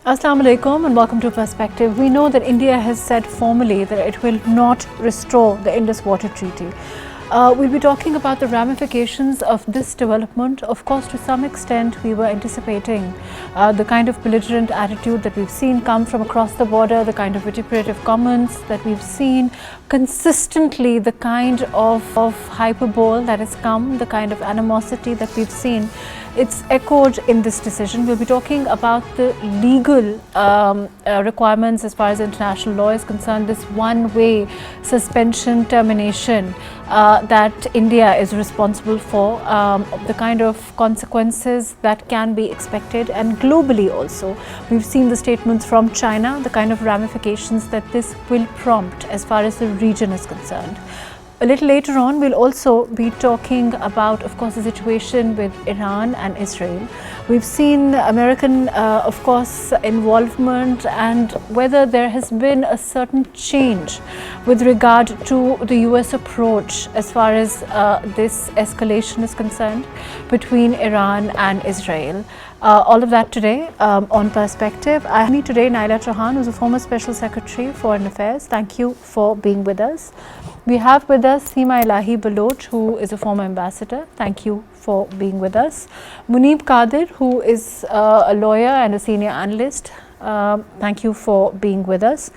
Assalamu alaikum and welcome to Perspective. We know that India has said formally that it will not restore the Indus Water Treaty. We'll be talking about the ramifications of this development. Of course, to some extent, we were anticipating the kind of belligerent attitude that we've seen come from across the border, the kind of vituperative comments that we've seen, consistently the kind of hyperbole that has come, the kind of animosity that we've seen. It's echoed in this decision. We'll be talking about the legal requirements as far as international law is concerned, this one-way suspension termination that India is responsible for, the kind of consequences that can be expected, and globally also. We've seen the statements from China, the kind of ramifications that this will prompt as far as the region is concerned. A little later on, we'll also be talking about, of course, the situation with Iran and Israel. We've seen American, of course, involvement and whether there has been a certain change with regard to the US approach as far as this escalation is concerned between Iran and Israel. All of that today on Perspective. I have me today NAELA CHOHAN, who's a former Special Secretary for Foreign Affairs. Thank you for being with us. We have with us SEEMA ILLAHI BALOCH, who is a former ambassador. Thank you for being with us. MUNEEB QADIR, who is a lawyer and a senior analyst. Thank you for being with us.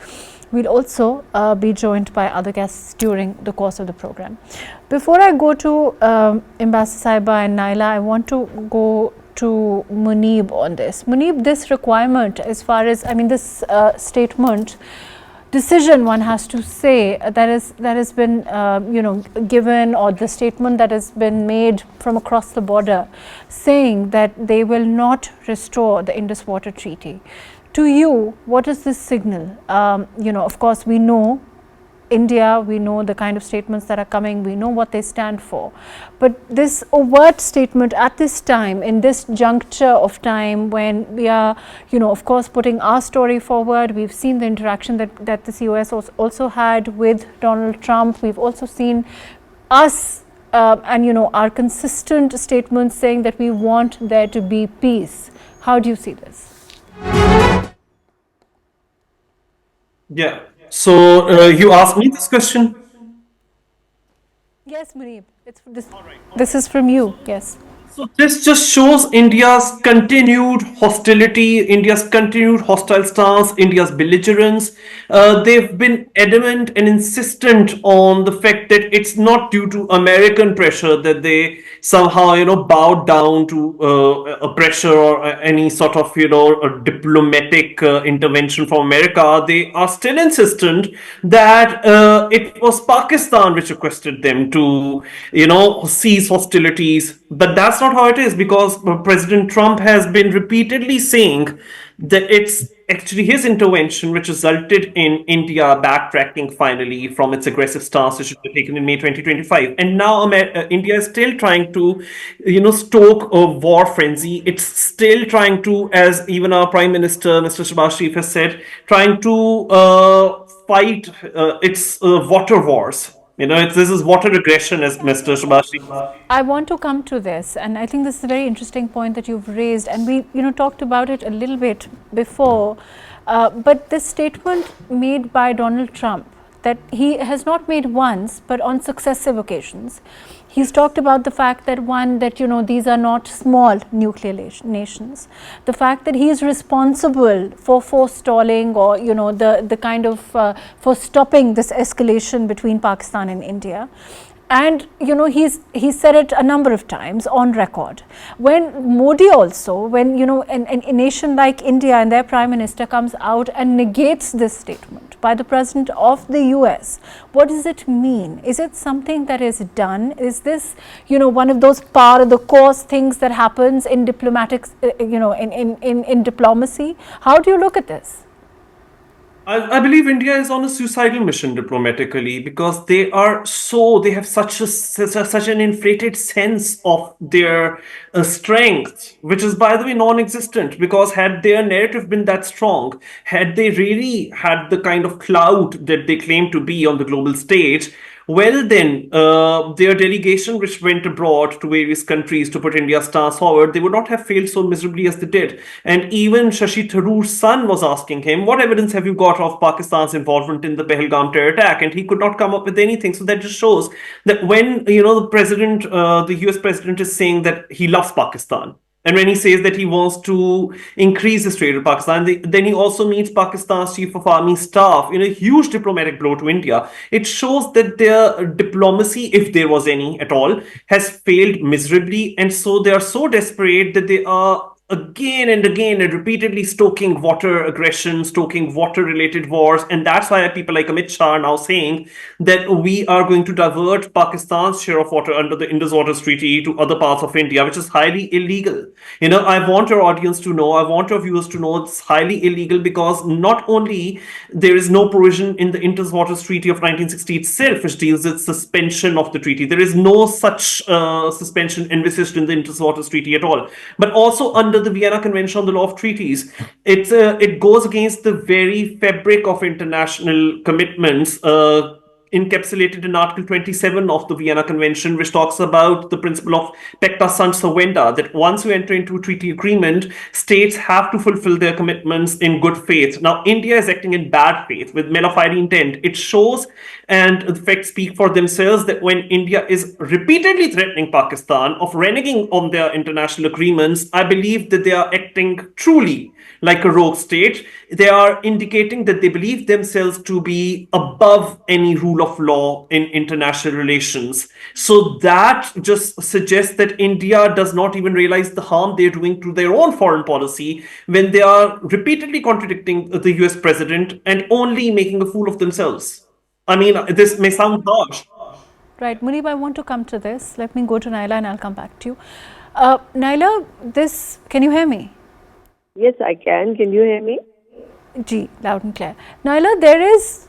We'll also be joined by other guests during the course of the program. Before I go to Ambassador Saiba and NAELA, I want to go to MUNEEB on this. MUNEEB, this requirement as far as, this statement, decision, one has to say, that has been given, or the statement that has been made from across the border saying that they will not restore the Indus Water Treaty. To you, what is this signal? Of course, we know India, we know the kind of statements that are coming, we know what they stand for. But this overt statement at this time, in this juncture of time when we are, of course, putting our story forward, we've seen the interaction that the COS also had with Donald Trump. We've also seen us and, our consistent statements saying that we want there to be peace. How do you see this? Yeah. So you asked me this question? Yes, MUNEEB. This is from you. Yes. So this just shows India's continued hostility, India's continued hostile stance, India's belligerence. They've been adamant and insistent on the fact that it's not due to American pressure that they somehow, bowed down to a pressure or any sort of, a diplomatic intervention from America. They are still insistent that it was Pakistan which requested them to, cease hostilities. But that's not how it is, because President Trump has been repeatedly saying that it's actually his intervention which resulted in India backtracking finally from its aggressive stance which was taken in May 2025. And now India is still trying to, stoke a war frenzy. It's still trying to, as even our Prime Minister, Mr. Shahbaz Sharif, has said, trying to fight its water wars. This is water aggression, as Mr. Shahbaz Sharif. I want to come to this, and I think this is a very interesting point that you've raised, and we talked about it a little bit before, but this statement made by Donald Trump that he has not made once but on successive occasions. He's talked about the fact that these are not small nuclear nations. The fact that he is responsible for forestalling or the kind of for stopping this escalation between Pakistan and India. And he's said it a number of times on record. When Modi also, when a nation like India and their Prime Minister comes out and negates this statement by the President of the US, what does it mean? Is it something that is done? Is this one of those par of the course things that happens in diplomatic in diplomacy? How do you look at this? I believe India is on a suicidal mission diplomatically, because they have such an inflated sense of their strength, which is, by the way, non-existent. Because had their narrative been that strong, had they really had the kind of clout that they claim to be on the global stage, Well, then, their delegation, which went abroad to various countries to put India's stance forward, they would not have failed so miserably as they did. And even Shashi Tharoor's son was asking him, "What evidence have you got of Pakistan's involvement in the Pahalgam terror attack?" And he could not come up with anything. So that just shows that when the president, the US president, is saying that he loves Pakistan, and when he says that he wants to increase his trade with Pakistan, then he also meets Pakistan's chief of army staff in a huge diplomatic blow to India. It shows that their diplomacy, if there was any at all, has failed miserably. And so they are so desperate that they are again and again and repeatedly stoking water aggression, stoking water related wars. And that's why people like Amit Shah are now saying that we are going to divert Pakistan's share of water under the Indus Waters Treaty to other parts of India, which is highly illegal. I want your audience to know, I want your viewers to know it's highly illegal, because not only there is no provision in the Indus Waters Treaty of 1960 itself which deals with suspension of the treaty. There is no such suspension envisaged in the Indus Waters Treaty at all. But also under the Vienna Convention on the Law of Treaties, it goes against the very fabric of international commitments encapsulated in Article 27 of the Vienna Convention, which talks about the principle of pacta sunt servanda, that once you enter into a treaty agreement, states have to fulfill their commitments in good faith. Now, India is acting in bad faith with malafide intent. It shows, and the facts speak for themselves, that when India is repeatedly threatening Pakistan of reneging on their international agreements, I believe that they are acting truly like a rogue state. They are indicating that they believe themselves to be above any rule of law in international relations. So that just suggests that India does not even realize the harm they're doing to their own foreign policy when they are repeatedly contradicting the US president and only making a fool of themselves. I mean, this may sound harsh. Right, Muneeb, I want to come to this. Let me go to NAELA and I'll come back to you. NAELA, can you hear me? Yes, I can. Can you hear me? Ji, loud and clear. NAELA, there is,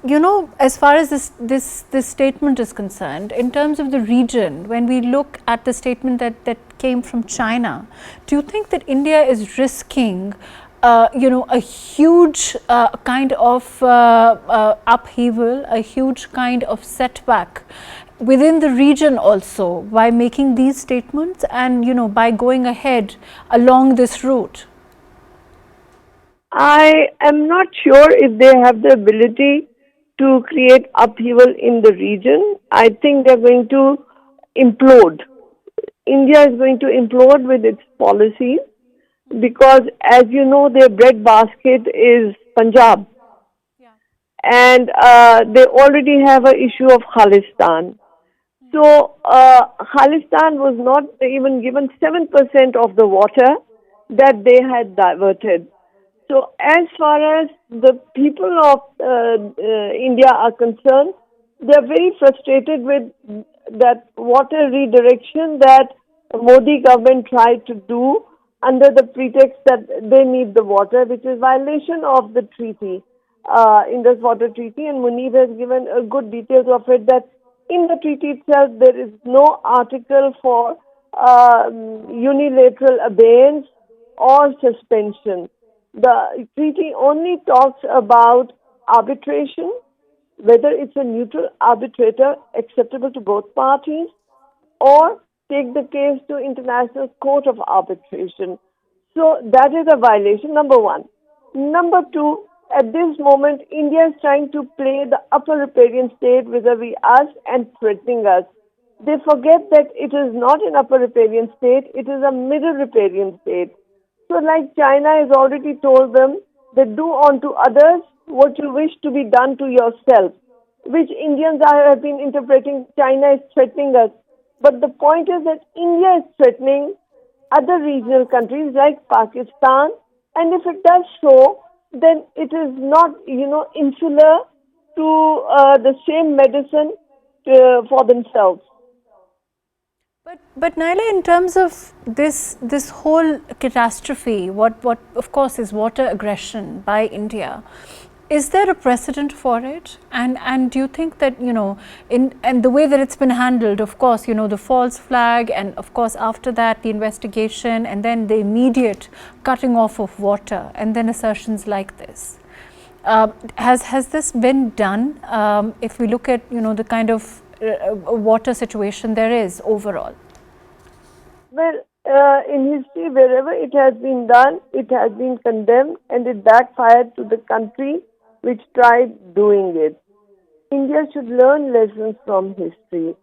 as far as this statement is concerned, in terms of the region, when we look at the statement that came from China, do you think that India is risking, a huge kind of upheaval, a huge kind of setback within the region also by making these statements and, by going ahead along this route? I am not sure if they have the ability to create upheaval in the region. I think they're going to implode. India is going to implode with its policies because, as you know, their breadbasket is Punjab. Yeah. And they already have an issue of Khalistan. So, Khalistan was not even given 7% of the water that they had diverted. So, as far as the people of India are concerned, they are very frustrated with that water redirection that Modi government tried to do under the pretext that they need the water, which is violation of the treaty, Indus Water Treaty, and MUNEEB has given a good details of it, that in the treaty itself there is no article for unilateral abeyance or suspension. The treaty only talks about arbitration, whether it's a neutral arbitrator acceptable to both parties, or take the case to International Court of Arbitration. So that is a violation, number one. Number two, at this moment, India is trying to play the upper riparian state vis-a-vis us and threatening us. They forget that it is not an upper riparian state, it is a middle riparian state. So like China has already told them that do unto others what you wish to be done to yourself, which Indians have been interpreting China is threatening us. But the point is that India is threatening other regional countries like Pakistan, and if it does so, then it is not, insular to the same medicine for themselves. But NAELA, in terms of this whole catastrophe, what of course is water aggression by India, is there a precedent for it? And do you think that, and the way that it's been handled, of course, the false flag, and of course after that the investigation, and then the immediate cutting off of water, and then assertions like this. Has this been done? If we look at, the kind of water situation there is overall? Well, in history, wherever it has been done, it has been condemned and it backfired to the country which tried doing it. India should learn lessons from history.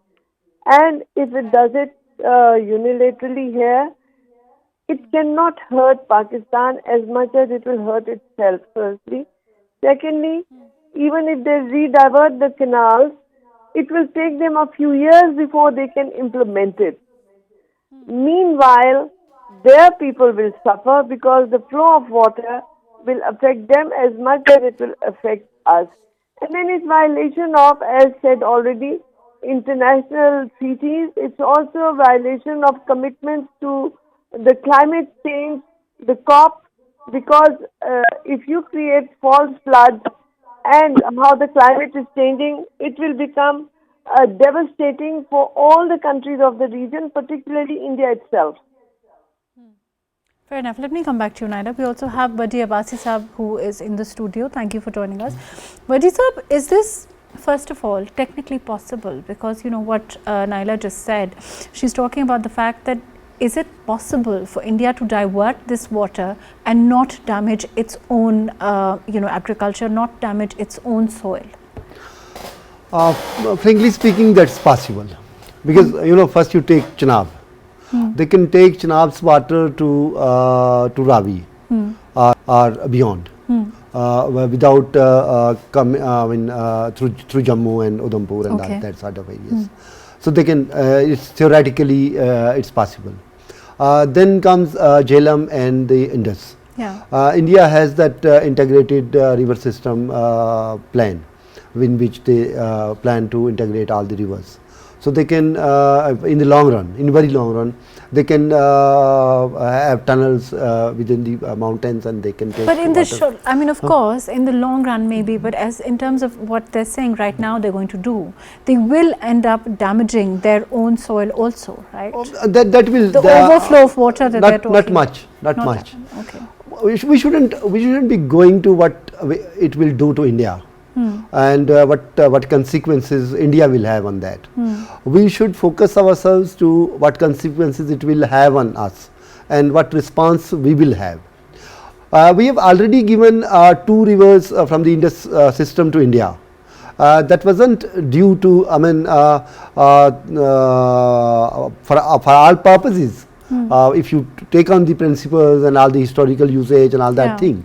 And if it does it unilaterally here, it cannot hurt Pakistan as much as it will hurt itself, firstly. Secondly, even if they re-divert the canals, it will take them a few years before they can implement it. Meanwhile, their people will suffer because the flow of water will affect them as much as it will affect us. And then it's violation of, as said already, international treaties. It's also a violation of commitments to the climate change, the COP, because if you create false floods and how the climate is changing, it will become devastating for all the countries of the region, particularly India itself. Fair enough. Let me come back to you, NAELA. We also have WAJIH ABBASI Sahab who is in the studio. Thank you for joining us. WAJIH Sahab, is this first of all technically possible? Because you know what NAELA just said, she's talking about the fact that is it possible for India to divert this water and not damage its own agriculture, not damage its own soil? Frankly speaking, that's possible, because first you take Chenab. They can take Chenab's water to Ravi or beyond without through Jammu and Udhampur and that sort of areas. So they can. It's theoretically it's possible. Then comes Jhelum and the Indus. India has that integrated river system plan, in which they plan to integrate all the rivers. So they can, in the long run, in very long run, they can have tunnels within the mountains, and they can take. But in the short, I mean, of course, in the long run, maybe. But as in terms of what they're saying right now, they're going to do, they will end up damaging their own soil also, right? That will the overflow of water that they're talking. Not much. Not much. Okay. We shouldn't be going to what it will do to India. And what consequences India will have on that. We should focus ourselves to what consequences it will have on us and what response we will have. We have already given 2 rivers from the Indus system to India. That wasn't due to, for all purposes. If you take on the principles and all the historical usage and all that thing.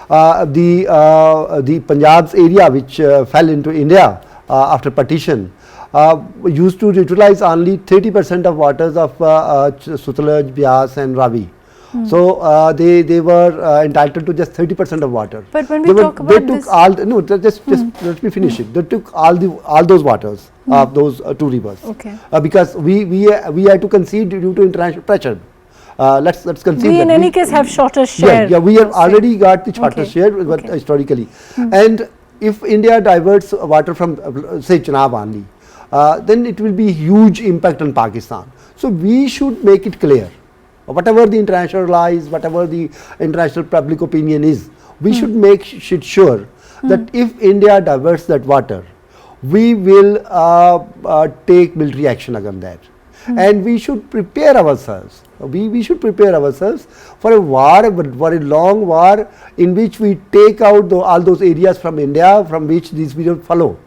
The Punjab's area, which fell into India after partition, used to utilize only 30% of waters of Sutlej, Byas and Ravi. So they were entitled to just 30% of water. But when we talk about this, just let me finish it. They took all those waters of those 2 rivers. Because we had to concede due to international pressure. Let's concede we in any case have shorter share. Yeah, we have already got the shorter share, but historically. And if India diverts water from say Chenab only, then it will be huge impact on Pakistan. So we should make it clear, whatever the international lies, whatever the international public opinion is, we should make sure that if India diverts that water, we will take military action against that. And we should prepare ourselves. We should prepare ourselves for a war, for a long war, in which we take out all those areas from India from which these will follow.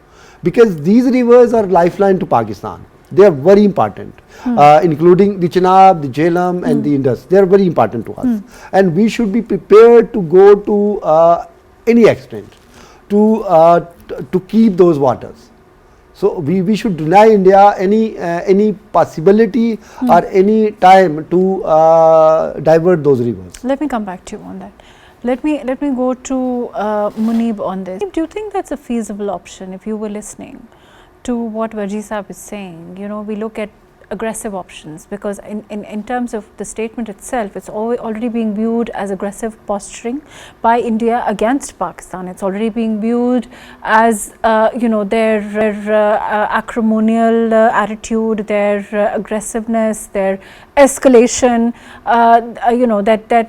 Because these rivers are lifeline to Pakistan. They are very important, including the Chenab, the Jhelum and the Indus. They are very important to us. And we should be prepared to go to any extent to keep those waters. So we should deny India any possibility or any time to divert those rivers. Let me come back to you on that. Let me go to MUNEEB on this. Do you think that's a feasible option? If you were listening to what WAJIH Sahab is saying, we look at aggressive options, because in terms of the statement itself, it's already being viewed as aggressive posturing by India against Pakistan. It's already being viewed as their acrimonial attitude, their aggressiveness, their escalation, that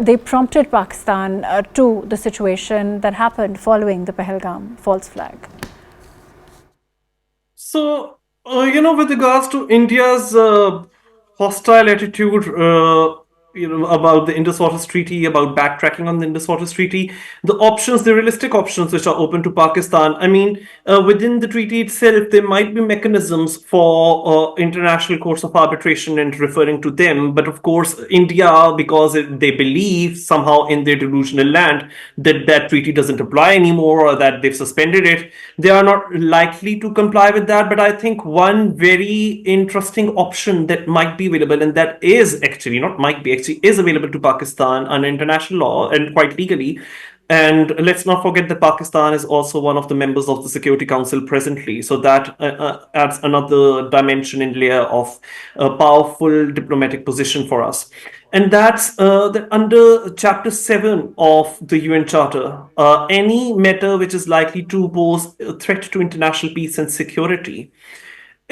they prompted Pakistan to the situation that happened following the Pahalgam false flag. So With regards to India's hostile attitude, about the Indus Waters Treaty, about backtracking on the Indus Waters Treaty, the realistic options which are open to Pakistan. I mean, within the treaty itself, there might be mechanisms for international courts of arbitration and referring to them. But of course, India, because they believe somehow in their delusional land that that treaty doesn't apply anymore or that they've suspended it, they are not likely to comply with that. But I think one very interesting option that might be available, and that is actually not might be actually is available to Pakistan under international law and quite legally. And let's not forget that Pakistan is also one of the members of the Security Council presently. So that adds another dimension and layer of a powerful diplomatic position for us. And that's that under Chapter 7 of the UN Charter, any matter which is likely to pose a threat to international peace and security,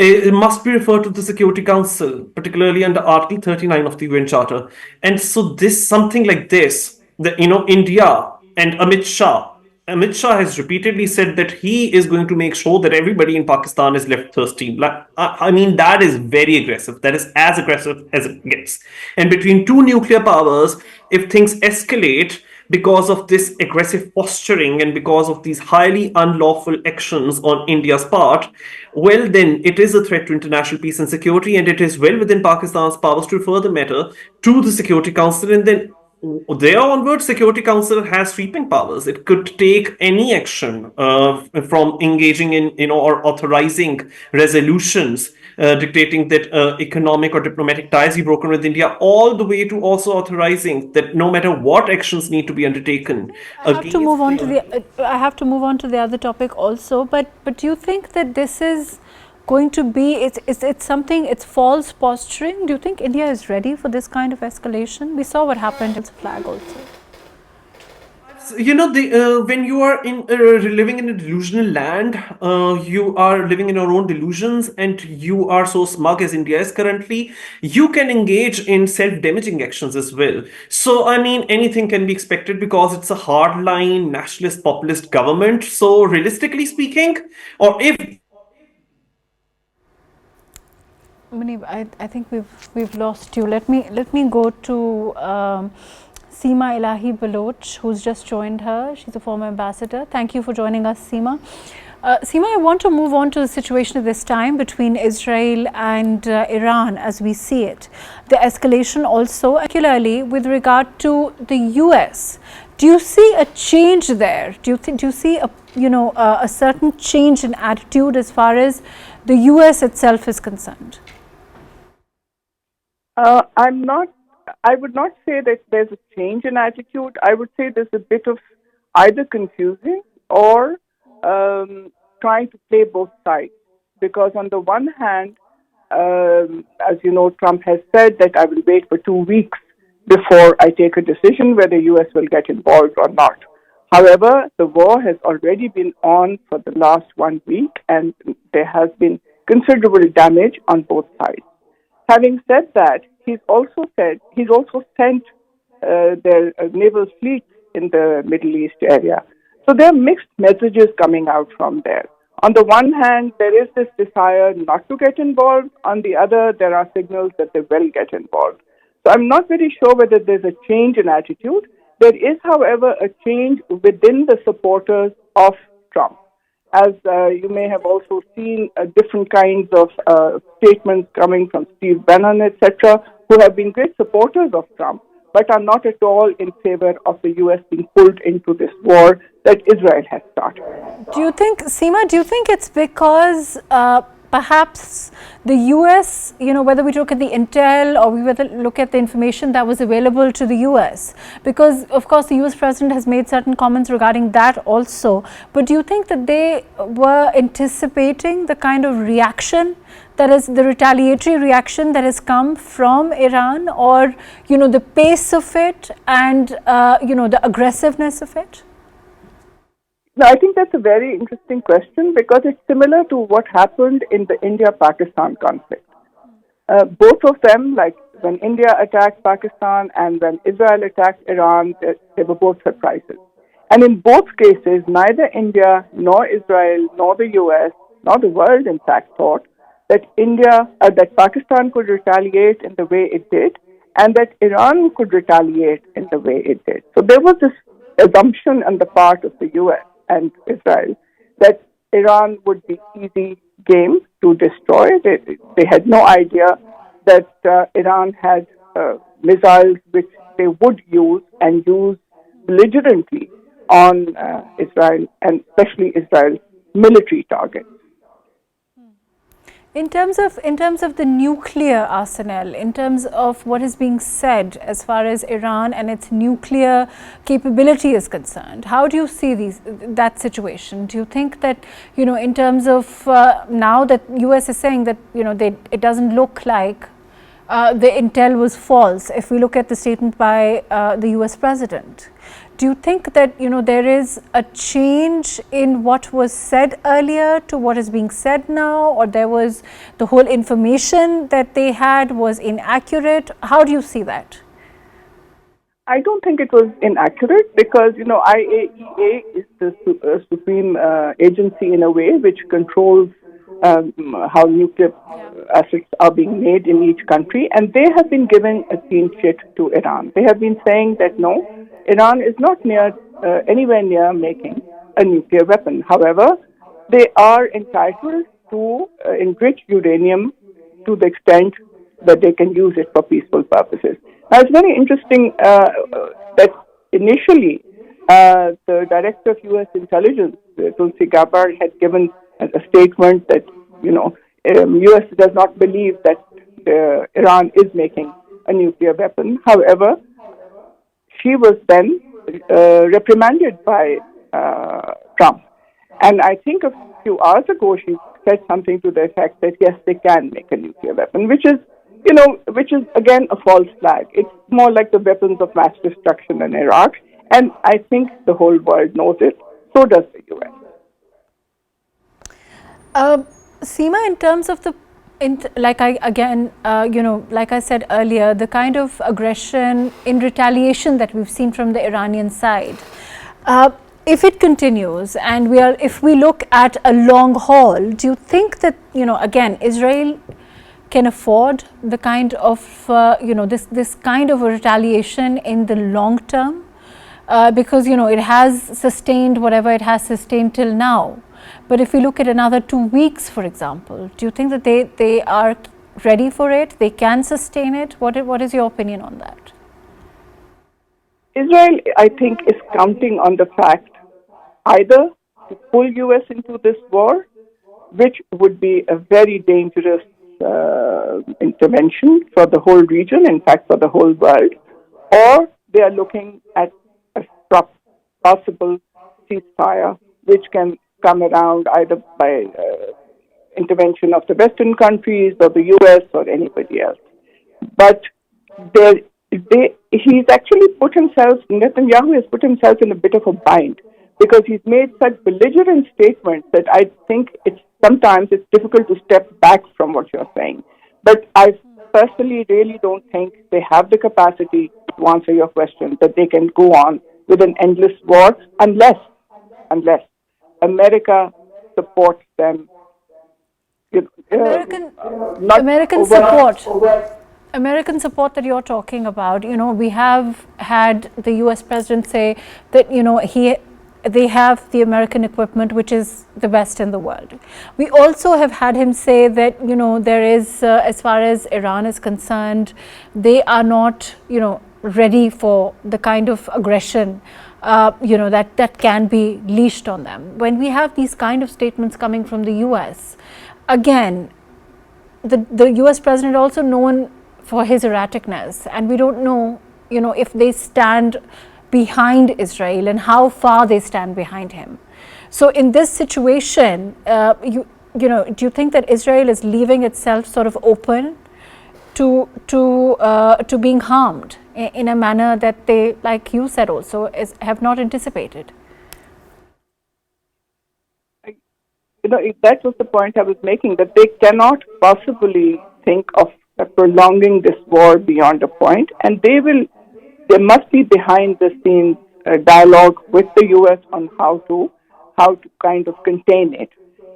it must be referred to the Security Council, particularly under Article 39 of the UN Charter. And so this something like this, that India and Amit Shah has repeatedly said that he is going to make sure that everybody in Pakistan is left thirsty. Like, I mean, that is very aggressive. That is as aggressive as it gets. And between two nuclear powers, if things escalate because of this aggressive posturing and because of these highly unlawful actions on India's part, well, then it is a threat to international peace and security, and it is well within Pakistan's powers to refer the matter to the Security Council, and then there onwards, Security Council has sweeping powers. It could take any action from engaging in, or authorizing resolutions dictating that economic or diplomatic ties be broken with India, all the way to also authorizing that no matter what actions need to be undertaken. I have to move on to the other topic also. But do you think that this is going to be it's false posturing? Do you think India is ready for this kind of escalation? We saw what happened with the flag also. When you are living in a delusional land, you are living in your own delusions, and you are so smug as India is currently, you can engage in self-damaging actions as well. So, I mean, anything can be expected because it's a hardline nationalist populist government. So, realistically speaking, or if Muneeb, I think we've lost you. Let me go to SEEMA ILLAHI Baloch, who's just joined her. She's a former ambassador. Thank you for joining us, SEEMA. SEEMA, I want to move on to the situation at this time between Israel and Iran as we see it. The escalation also, particularly with regard to the US. Do you see a change there? Do you see a certain change in attitude as far as the US itself is concerned? I would not say that there's a change in attitude. I would say there's a bit of either confusing or trying to play both sides. Because on the one hand, as you know, Trump has said that I will wait for 2 weeks before I take a decision whether US will get involved or not. However, the war has already been on for the last 1 week, and there has been considerable damage on both sides. Having said that, he's also sent their naval fleet in the Middle East area. So there are mixed messages coming out from there. On the one hand, there is this desire not to get involved. On the other, there are signals that they will get involved. So I'm not very sure whether there's a change in attitude. There is, however, a change within the supporters of Trump. As you may have also seen different kinds of statements coming from Steve Bannon, etc., who have been great supporters of Trump, but are not at all in favor of the U.S. being pulled into this war that Israel has started. Do you think, SEEMA, it's because perhaps the US, whether we look at the intel or we whether look at the information that was available to the US, because of course the US president has made certain comments regarding that also, but do you think that they were anticipating the kind of reaction, that is the retaliatory reaction that has come from Iran, or the pace of it and the aggressiveness of it? No, I think that's a very interesting question because it's similar to what happened in the India-Pakistan conflict. Both of them, like when India attacked Pakistan and when Israel attacked Iran, they were both surprises. And in both cases, neither India nor Israel nor the US nor the world, in fact, thought that that Pakistan could retaliate in the way it did, and that Iran could retaliate in the way it did. So there was this assumption on the part of the US and Israel that Iran would be easy game to destroy. They had no idea that Iran had missiles which they would use and use belligerently on Israel, and especially Israel's military targets. In terms of the nuclear arsenal, in terms of what is being said as far as Iran and its nuclear capability is concerned, how do you see that situation? Do you think that, in terms of now that US is saying that, it doesn't look like the intel was false if we look at the statement by the US president? Do you think that, there is a change in what was said earlier to what is being said now, or there was the whole information that they had was inaccurate? How do you see that? I don't think it was inaccurate because, IAEA is the supreme agency in a way which controls how nuclear assets are being made in each country, and they have been giving a clean sheet to Iran. They have been saying that no, Iran is not anywhere near making a nuclear weapon. However, they are entitled to enrich uranium to the extent that they can use it for peaceful purposes. Now, it's very interesting that initially the director of U.S. intelligence, Tulsi Gabbard, had given a statement that, U.S. does not believe that Iran is making a nuclear weapon. However, she was then reprimanded by Trump. And I think a few hours ago she said something to the effect that yes, they can make a nuclear weapon, which is again a false flag. It's more like the weapons of mass destruction in Iraq. And I think the whole world knows it. So does the US. Seema, in terms of like I said earlier, the kind of aggression in retaliation that we've seen from the Iranian side, if it continues and if we look at a long haul, do you think that, again, Israel can afford the kind of, this kind of a retaliation in the long term? Because, it has sustained whatever it has sustained till now. But if we look at another 2 weeks, for example, do you think that they are ready for it? They can sustain it? What is your opinion on that? Israel, I think, is counting on the fact either to pull US into this war, which would be a very dangerous intervention for the whole region, in fact, for the whole world, or they are looking at a possible ceasefire, which can come around either by intervention of the Western countries or the US or anybody else. But Netanyahu has put himself in a bit of a bind because he's made such belligerent statements that I think sometimes it's difficult to step back from what you're saying. But I personally really don't think they have the capacity to answer your question, that they can go on with an endless war unless America supports them. American support that you're talking about, we have had the US president say that, they have the American equipment, which is the best in the world. We also have had him say that, there is, as far as Iran is concerned, they are not, ready for the kind of aggression, that can be leashed on them. When we have these kind of statements coming from the US, again, the US president also known for his erraticness, and we don't know, if they stand behind Israel and how far they stand behind him. So in this situation, do you think that Israel is leaving itself sort of open to being harmed in a manner that they, like you said also, have not anticipated? That was the point I was making, that they cannot possibly think of prolonging this war beyond a point, and there must be behind the scenes dialogue with the US on how to kind of contain it.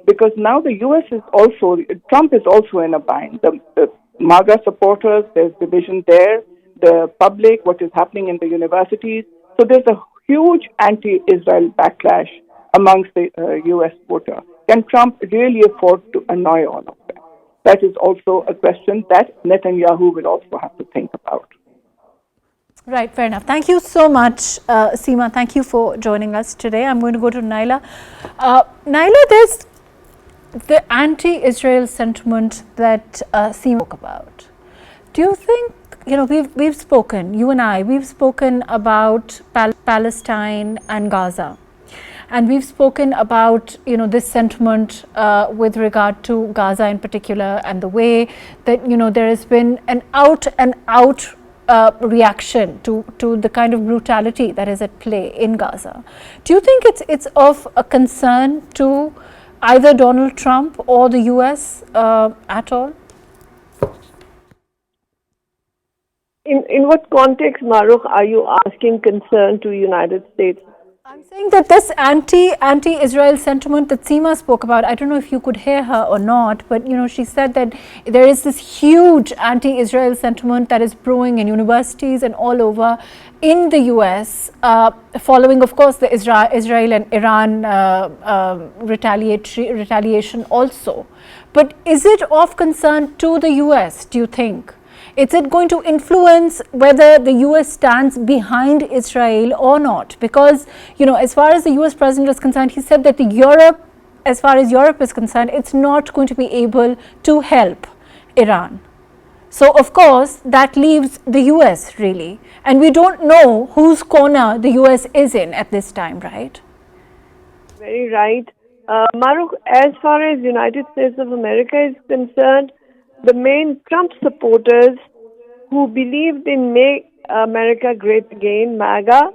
because now the U.S. is also, Trump is also in a bind. The MAGA supporters, there's division there, the public, what is happening in the universities. So there's a huge anti-Israel backlash amongst the U.S. voter. Can Trump really afford to annoy all of them? That is also a question that Netanyahu will also have to think about. Right, fair enough. Thank you so much, SEEMA. Thank you for joining us today. I'm going to go to NAELA. NAELA, there's the anti-Israel sentiment that SEEMA spoke about. Do you think, we've spoken, you and I, we've spoken about Palestine and Gaza. And we've spoken about, this sentiment with regard to Gaza in particular, and the way that, there has been an out reaction to the kind of brutality that is at play in Gaza. Do you think it's of a concern to either Donald Trump or the US at all? In what context, MAHRUKH, are you asking concern to United States? I'm saying that this anti-Israel sentiment that SEEMA spoke about, I don't know if you could hear her or not, but she said that there is this huge anti-Israel sentiment that is brewing in universities and all over in the US, following, of course, the Israel and Iran retaliation also. But is it of concern to the US, do you think? Is it going to influence whether the US stands behind Israel or not? Because, as far as the US president is concerned, he said that as far as Europe is concerned, it's not going to be able to help Iran. So, of course, that leaves the US really. And we don't know whose corner the US is in at this time, right? Very right. MAHRUKH, as far as United States of America is concerned, the main Trump supporters who believed in Make America Great Again, MAGA,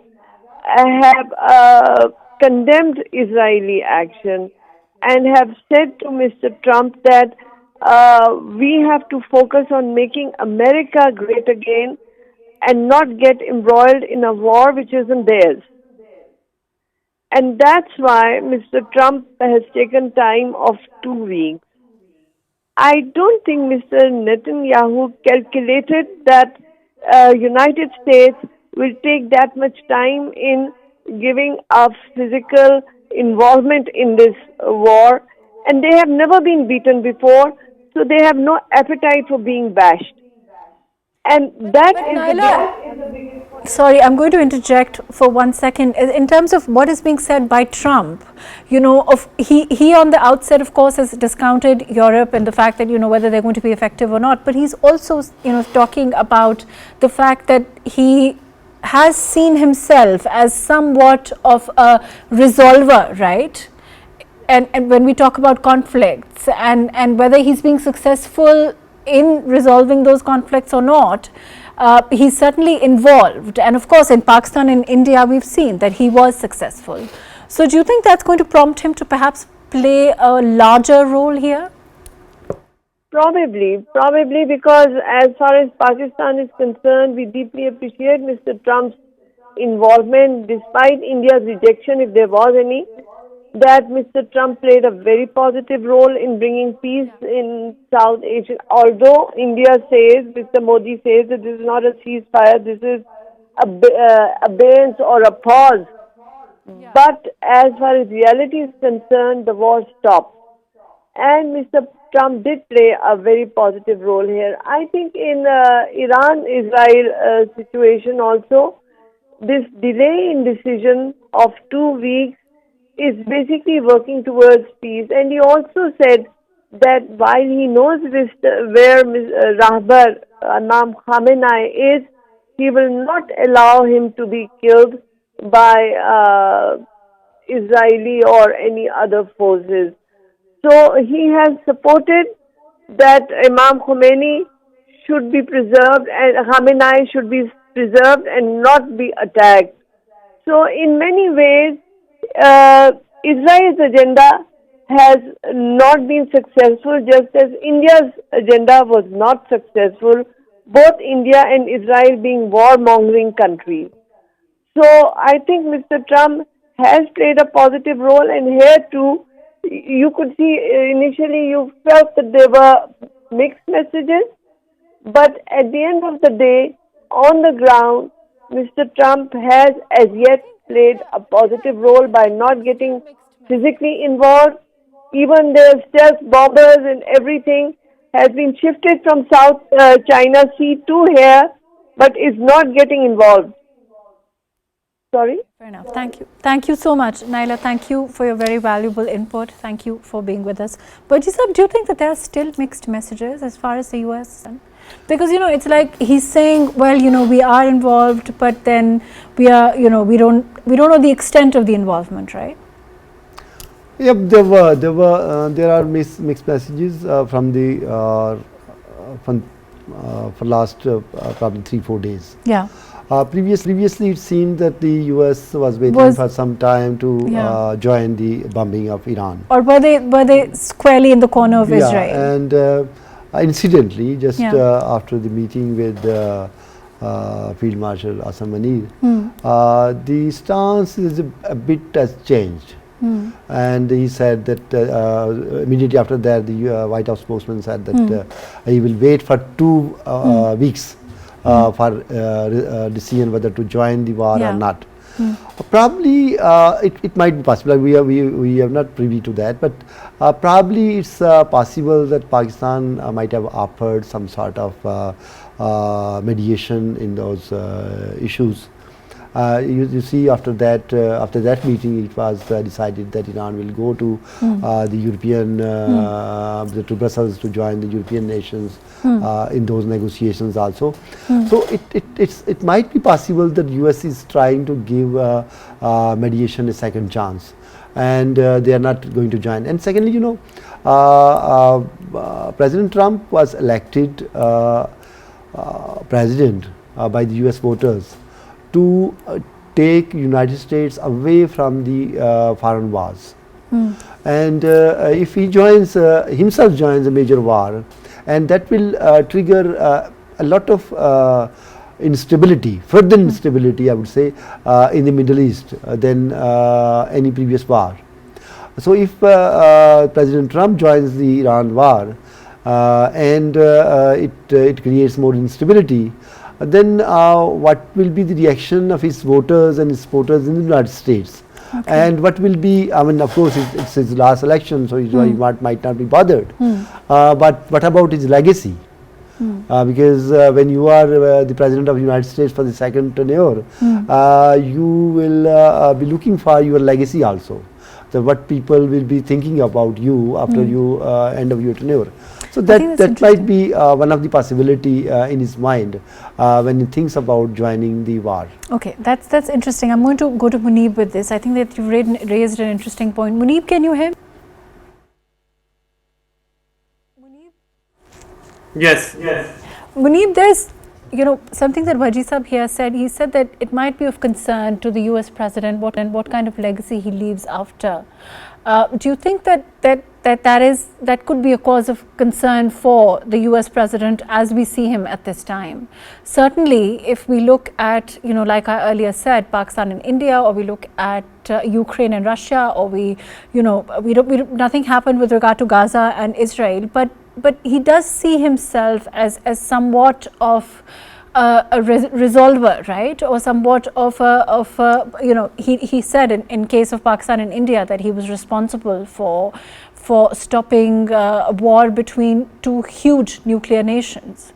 have condemned Israeli action and have said to Mr. Trump that we have to focus on making America great again and not get embroiled in a war which isn't theirs. And that's why Mr. Trump has taken time of 2 weeks. I don't think Mr. Netanyahu calculated that United States will take that much time in giving a physical involvement in this war, and they have never been beaten before, so they have no appetite for being bashed. And that is the biggest. Sorry, I'm going to interject for 1 second. In terms of what is being said by Trump, he on the outset, of course, has discounted Europe and the fact that, whether they're going to be effective or not. But he's also, talking about the fact that he has seen himself as somewhat of a resolver, right? And when we talk about conflicts and whether he's being successful in resolving those conflicts or not, he's certainly involved. And of course, in Pakistan and India, we've seen that he was successful. So do you think that's going to prompt him to perhaps play a larger role here? Probably, because as far as Pakistan is concerned, we deeply appreciate Mr. Trump's involvement, despite India's rejection, if there was any, that Mr. Trump played a very positive role in bringing peace in South Asia. Although India says, Mr. Modi says that this is not a ceasefire, this is a abeyance or a pause. Yeah. But as far as reality is concerned, the war stopped. And Mr. Trump did play a very positive role here. I think in Iran-Israel situation also, this delay in decision of 2 weeks is basically working towards peace. And he also said that while he knows where Rahbar Imam Khamenei is, he will not allow him to be killed by Israeli or any other forces. So he has supported that Imam Khomeini should be preserved and Khamenei should be preserved and not be attacked. So in many ways, Israel's agenda has not been successful, just as India's agenda was not successful, both India and Israel being warmongering countries. So I think Mr. Trump has played a positive role, and here too, you could see initially you felt that there were mixed messages, but at the end of the day, on the ground, Mr. Trump has as yet played a positive role by not getting physically involved. Even their stealth bombers and everything has been shifted from South China Sea to here, but is not getting involved. Sorry? Fair enough. Thank you. Thank you so much, NAELA. Thank you for your very valuable input. Thank you for being with us. But Jisab, do you think that there are still mixed messages as far as the US is concerned? Because, it's like he's saying, well, we are involved, but then we are, we don't know the extent of the involvement, right? Yep, there are mixed messages from the for last probably 3-4 days. Yeah. Previously, it seemed that the US was waiting for some time to join the bombing of Iran. Or were they squarely in the corner of Israel? And incidentally, just after the meeting with Field Marshal Muneeneb, the stance is a bit has changed. And he said that immediately after that, the White House spokesman said that he will wait for 2 weeks for decision whether to join the war or not. Probably it might be possible. We are not privy to that, but probably it's possible that Pakistan might have offered some sort of mediation in those issues. You see, after that meeting, it was decided that Iran will go to the European, to Brussels to join the European nations in those negotiations also. So it might be possible that US is trying to give mediation a second chance, and they are not going to join. And secondly, President Trump was elected president by the US voters to take United States away from the foreign wars. And if he himself joins a major war, and that will trigger a lot of instability, further instability, I would say, in the Middle East than any previous war. So if President Trump joins the Iran war and it creates more instability, then what will be the reaction of his voters and his supporters in the United States? And what will be, of course, it's his last election, so he might not be bothered. But what about his legacy? Because when you are the President of the United States for the second tenure, you will be looking for your legacy also. So what people will be thinking about you after you end of your tenure. So that might be one of the possibility in his mind when he thinks about joining the war. Okay, that's interesting. I'm going to go to Muneeb with this. I think that you've raised an interesting point. Muneeb, can you hear me? Yes. Muneeb, there's something that Wajih Sahab here said. He said that it might be of concern to the US president what kind of legacy he leaves after. Do you think that could be a cause of concern for the US president as we see him at this time? Certainly, if we look at, like I earlier said, Pakistan and India, or we look at Ukraine and Russia, or nothing happened with regard to Gaza and Israel, but he does see himself as somewhat of a resolver, right? Or somewhat of a he said in case of Pakistan and India that he was responsible for stopping a war between 2 huge nuclear nations.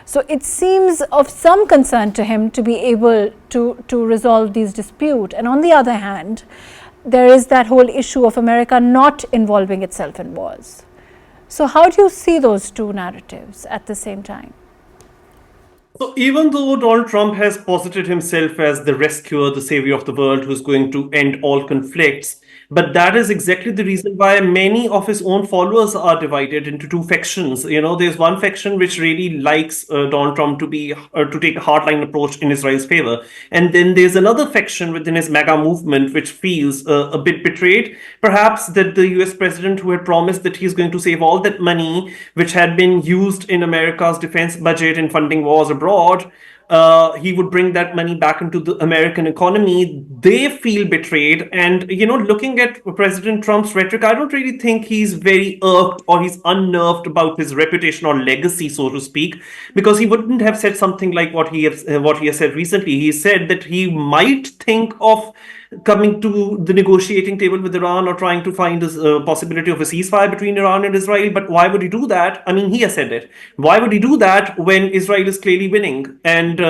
So it seems of some concern to him to be able to resolve these disputes. And on the other hand, there is that whole issue of America not involving itself in wars. So how do you see those 2 narratives at the same time? So even though Donald Trump has posited himself as the rescuer, the savior of the world, who's going to end all conflicts, but that is exactly the reason why many of his own followers are divided into 2 factions. There's one faction which really likes Donald Trump to take a hardline approach in Israel's favor, and then there's another faction within his MAGA movement which feels a bit betrayed, perhaps that the US president, who had promised that he's going to save all that money which had been used in America's defense budget in funding wars abroad, he would bring that money back into the American economy. They feel betrayed. And, looking at President Trump's rhetoric, I don't really think he's very irked or he's unnerved about his reputation or legacy, so to speak, because he wouldn't have said something like what he has said recently. He said that he might think of coming to the negotiating table with Iran or trying to find a possibility of a ceasefire between Iran and Israel. But why would he do that? I mean, he has said it. Why would he do that when Israel is clearly winning and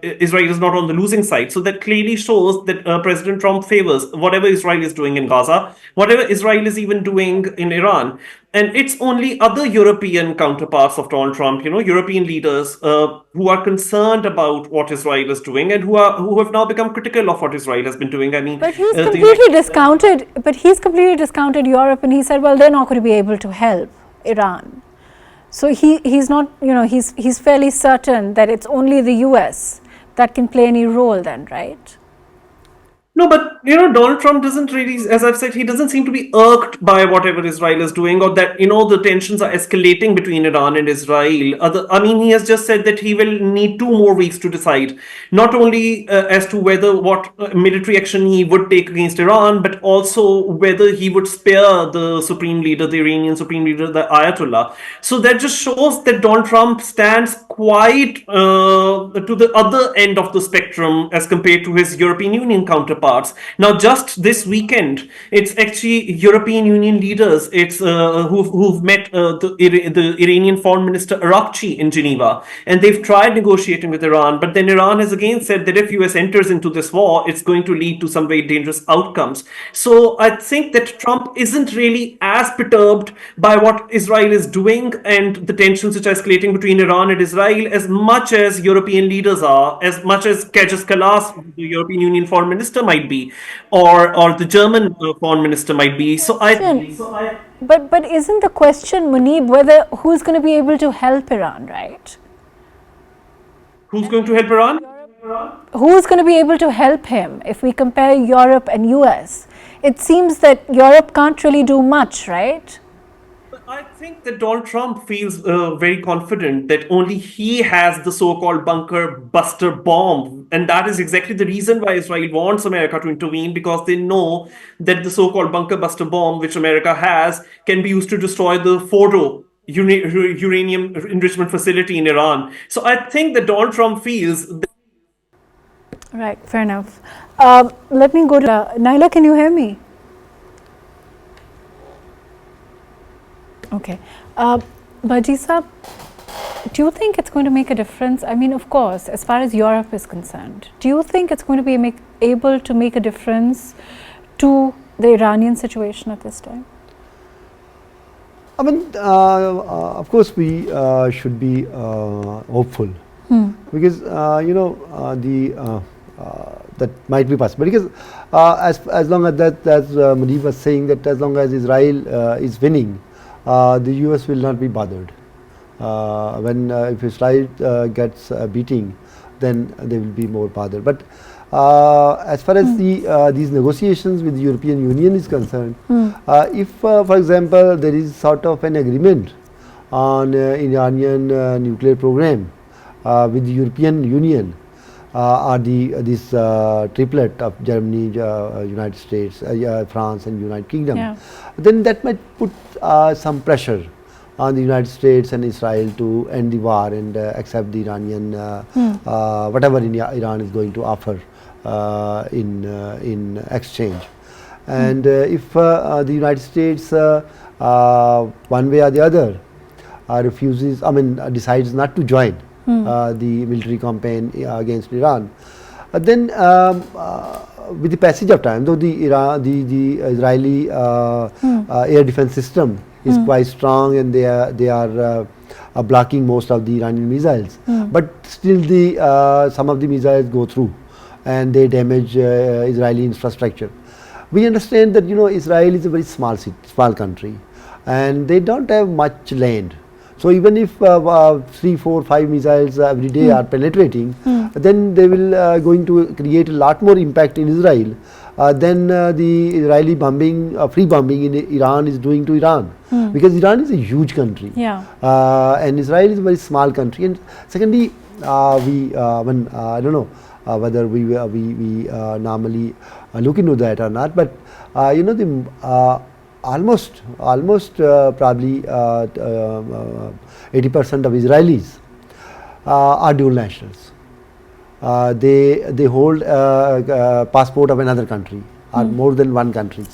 Israel is not on the losing side? So that clearly shows that President Trump favors whatever Israel is doing in Gaza, whatever Israel is even doing in Iran. And it's only other European counterparts of Donald Trump, European leaders who are concerned about what Israel is doing and who have now become critical of what Israel has been doing. I mean, but he's completely discounted. But he's completely discounted Europe, and he said, well, they're not going to be able to help Iran. So he's not, he's fairly certain that it's only the US that can play any role then, right? No, but Donald Trump doesn't really, as I've said, he doesn't seem to be irked by whatever Israel is doing, or that the tensions are escalating between Iran and Israel. He has just said that he will need 2 more weeks to decide, not only as to what military action he would take against Iran, but also whether he would spare the supreme leader, the Iranian supreme leader, the Ayatollah. So that just shows that Donald Trump stands quite to the other end of the spectrum as compared to his European Union counterparts. Now, just this weekend, it's actually European Union leaders who've met the Iranian Foreign Minister Arakchi in Geneva, and they've tried negotiating with Iran, but then Iran has again said that if US enters into this war, it's going to lead to some very dangerous outcomes. So I think that Trump isn't really as perturbed by what Israel is doing and the tensions which are escalating between Iran and Israel as much as European leaders are, as much as Kaja Kallas, the European Union Foreign Minister, might be, or the German foreign minister might be. But isn't the question, MUNEEB, whether who's going to be able to help Iran, right? Who's going to help Iran? Who's going to be able to help him? If we compare Europe and US, it seems that Europe can't really do much, right? I think that Donald Trump feels very confident that only he has the so-called bunker buster bomb. And that is exactly the reason why Israel wants America to intervene, because they know that the so-called bunker buster bomb, which America has, can be used to destroy the Fordo uranium enrichment facility in Iran. So I think that Donald Trump feels that. Right, fair enough. Let me go to NAELA. Can you hear me? Okay. Baji Saab, do you think it's going to make a difference? I mean, of course, as far as Europe is concerned, do you think it's going to be able to make a difference to the Iranian situation at this time? I mean, of course, we should be hopeful because that might be possible. Because as long as as MUNEEB was saying, that as long as Israel is winning, the US will not be bothered. If Israel gets a beating, then they will be more bothered. But as far as these negotiations with the European Union is concerned, if for example there is sort of an agreement on Iranian nuclear program with the European Union, or this triplet of Germany, United States, France and United Kingdom, then that might put some pressure on the United States and Israel to end the war and accept the Iranian whatever Iran is going to offer in exchange. And if the United States one way or the other decides not to join the military campaign against Iran, then with the passage of time, though the Israeli air defense system is quite strong and they are blocking most of the Iranian missiles, but still some of the missiles go through and they damage Israeli infrastructure. We understand that Israel is a very small country and they don't have much land. So even if 3, 4, 5 missiles every day are penetrating, then they will going to create a lot more impact in Israel than the Israeli free bombing in Iran is doing to Iran, because Iran is a huge country, and Israel is a very small country. And secondly, I don't know whether we normally look into that or not, but you know, the almost probably 80% of Israelis are dual nationals. They hold passport of another country or more than one country.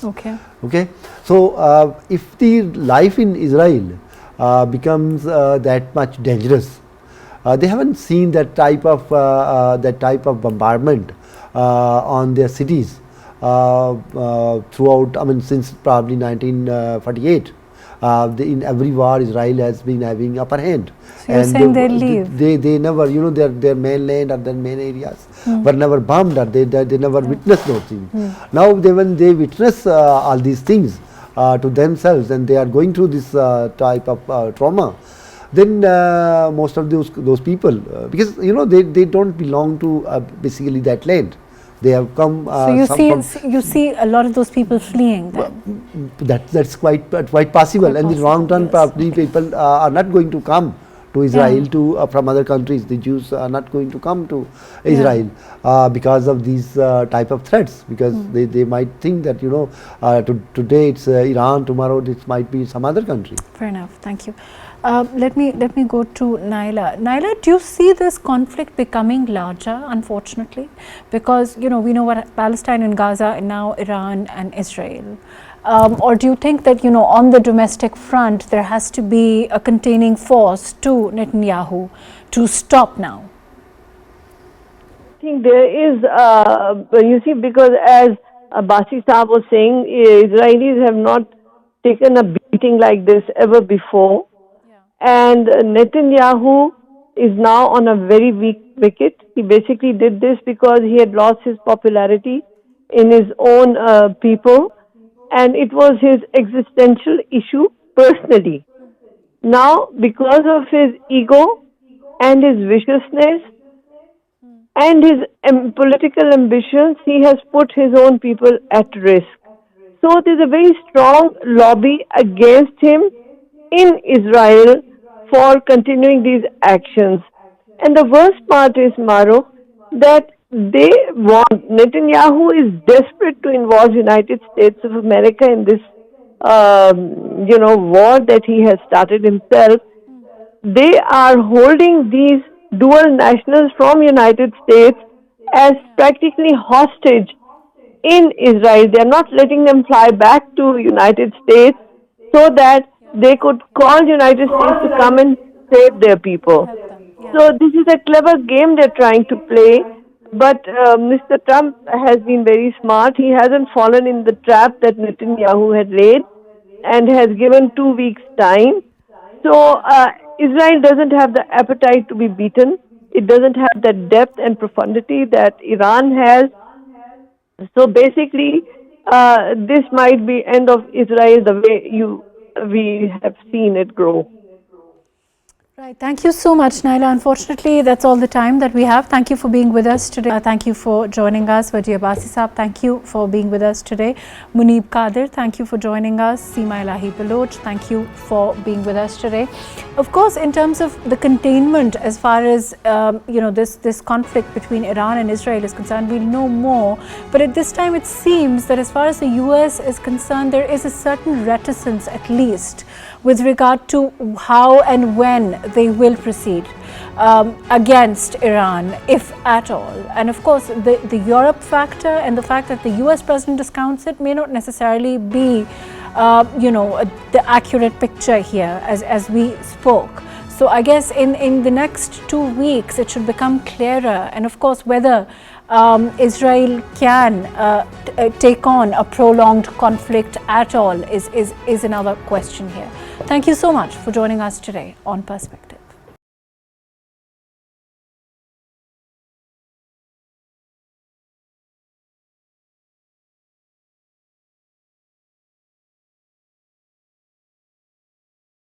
Okay. So if the life in Israel becomes that much dangerous, they haven't seen that type of bombardment on their cities throughout. I mean, since probably 1948. In every war, Israel has been having upper hand. So you're saying they leave? They never, you know, their mainland or their main areas were never bombed, or they never witnessed those things. Now when they witness all these things to themselves, and they are going through this type of trauma, then most of those people, because you know, they don't belong to basically that land. They have come. So you see a lot of those people fleeing then? That's quite possible. And the long term, probably people are not going to come to Israel from other countries. The Jews are not going to come to Israel because of these type of threats, because they might think that, you know, today it's Iran, tomorrow it might be some other country. Fair enough. Thank you. Let me go to NAELA. NAELA, do you see this conflict becoming larger, unfortunately? Because, you know, we know what Palestine and Gaza, and now Iran and Israel. Or do you think that, you know, on the domestic front, there has to be a containing force to Netanyahu to stop now? I think there is, you see, because as Abbasi Saab was saying, Israelis have not taken a beating like this ever before. And Netanyahu is now on a very weak wicket. He basically did this because he had lost his popularity in his own people, and it was his existential issue personally. Now, because of his ego and his viciousness and his political ambitions, he has put his own people at risk. So there's a very strong lobby against him in Israel for continuing these actions. And the worst part is, MAHRUKH, that they want, Netanyahu is desperate to involve United States of America in this, you know, war that he has started himself. They are holding these dual nationals from United States as practically hostage in Israel. They are not letting them fly back to United States so that they could call United States to come and save their people. So this is a clever game they're trying to play, but Mr. Trump has been very smart. He hasn't fallen in the trap that Netanyahu had laid and has given 2 weeks' time. So Israel doesn't have the appetite to be beaten. It doesn't have that depth and profundity that Iran has. So basically, this might be end of Israel the way we have seen it grow. Right. Thank you so much, NAELA. Unfortunately, that's all the time that we have. Thank you for being with us today. Thank you for joining us. WAJIH Abbasi Saab, thank you for being with us today. MUNEEB QADIR, thank you for joining us. SEEMA ILLAHI BALOCH, thank you for being with us today. Of course, in terms of the containment, as far as you know, this conflict between Iran and Israel is concerned, we'll know more. But at this time, it seems that as far as the US is concerned, there is a certain reticence, at least, with regard to how and when they will proceed against Iran, if at all. And of course, the Europe factor and the fact that the US president discounts it may not necessarily be, you know, the accurate picture here as we spoke. So I guess in the next 2 weeks, it should become clearer. And of course, whether Israel can take on a prolonged conflict at all is another question here. Thank you so much for joining us today on Perspective.